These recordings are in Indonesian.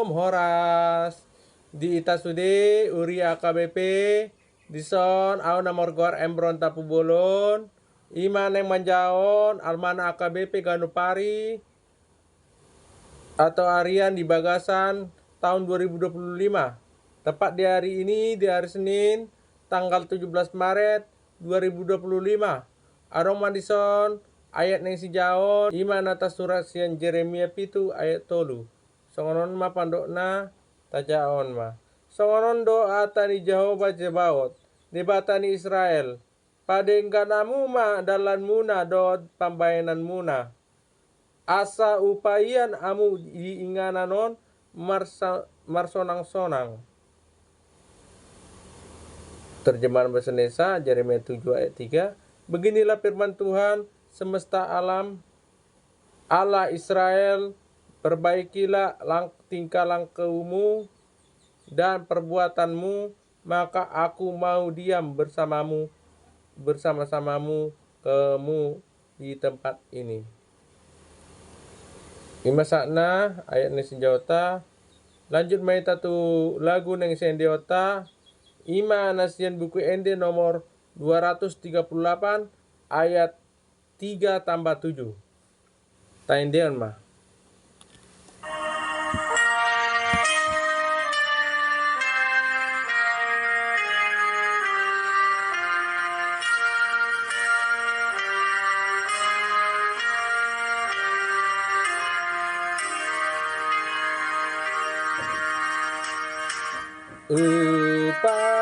Shalom Horas di Itasude Uri AKBP Dison au namorgor embron tapu bolon iman yang manjaon almana AKBP Ganupari atau harian di Bagasan tahun 2025. Tepat di hari ini, di hari Senin tanggal 17 Maret 2025. Arong Madison ayat neng si jaon iman atas surat sian Jeremia pitu ayat tolu. Songonon ma pandokna tajaon ma. Songonon doa tani Jehovah Jebaot debatani Israel. Padengkanamu ma dalan muna dot pambayanan muna. Asa upayan amu diingananon marsonang-sonang. Terjemahan bahasa Indonesia Yeremia 7 ayat 3. Beginilah firman Tuhan semesta alam Allah Israel, perbaikilah tingkah lakumu dan perbuatanmu, maka aku mau diam bersama-samamu kamu di tempat ini. Imasakna ayat ni senjata lanjut main tatu lagu neng sendiota ima nasian buku ende nomor 238 ayat 3 tambah 7 taindeon mah. Upatuduan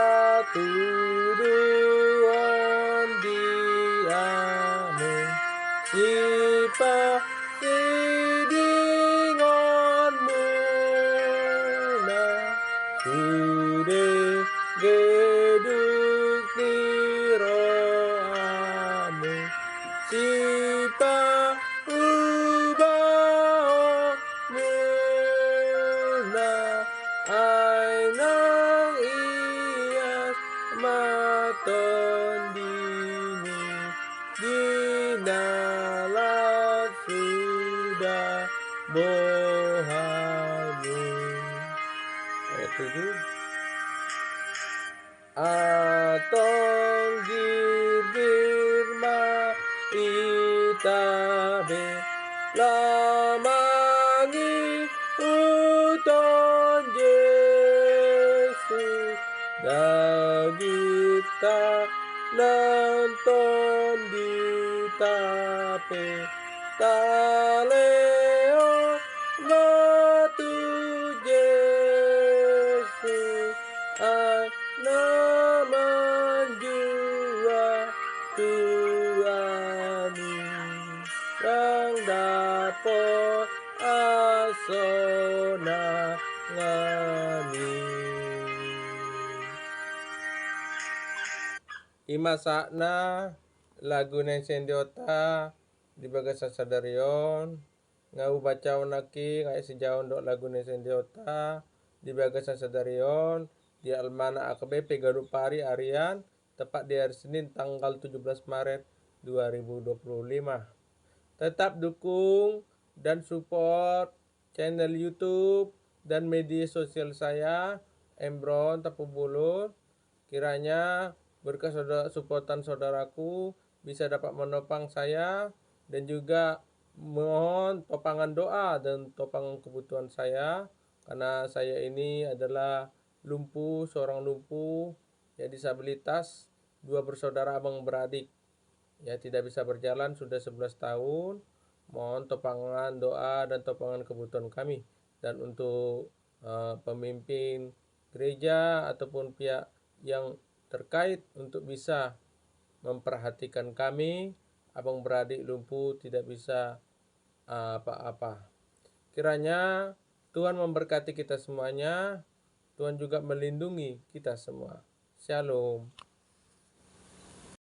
diamu sipa sidingonmu na sude geduk tiroamu sipa ubah muna ainang iyas maton dini dinalat sudah bohamu. Ayat 7. Atong girbir ma itabe lamangi uton Yesus dagita nonton ditape taleo matu Yesus ay naman jua tuani yang dapat asona ngani. Imasakna lagu neng sendiota di Bagasan sadarion ngau bacaon naki ngai sejaon dok lagu neng sendiota di Bagasan sadarion di almana AKBP Ganupari harian tepat di hari Senin tanggal 17 Maret 2025. Tetap dukung dan support channel YouTube dan media sosial saya Embron Tapu Bulun. Kiranya berkat supportan saudaraku bisa dapat menopang saya dan juga mohon topangan doa dan topangan kebutuhan saya karena saya ini adalah lumpuh, seorang lumpuh ya disabilitas, dua bersaudara abang beradik ya tidak bisa berjalan sudah 11 tahun. Mohon topangan doa dan topangan kebutuhan kami. Dan untuk pemimpin gereja ataupun pihak yang terkait untuk bisa memperhatikan kami, abang beradik lumpuh tidak bisa apa-apa. Kiranya Tuhan memberkati kita semuanya. Tuhan juga melindungi kita semua. Shalom.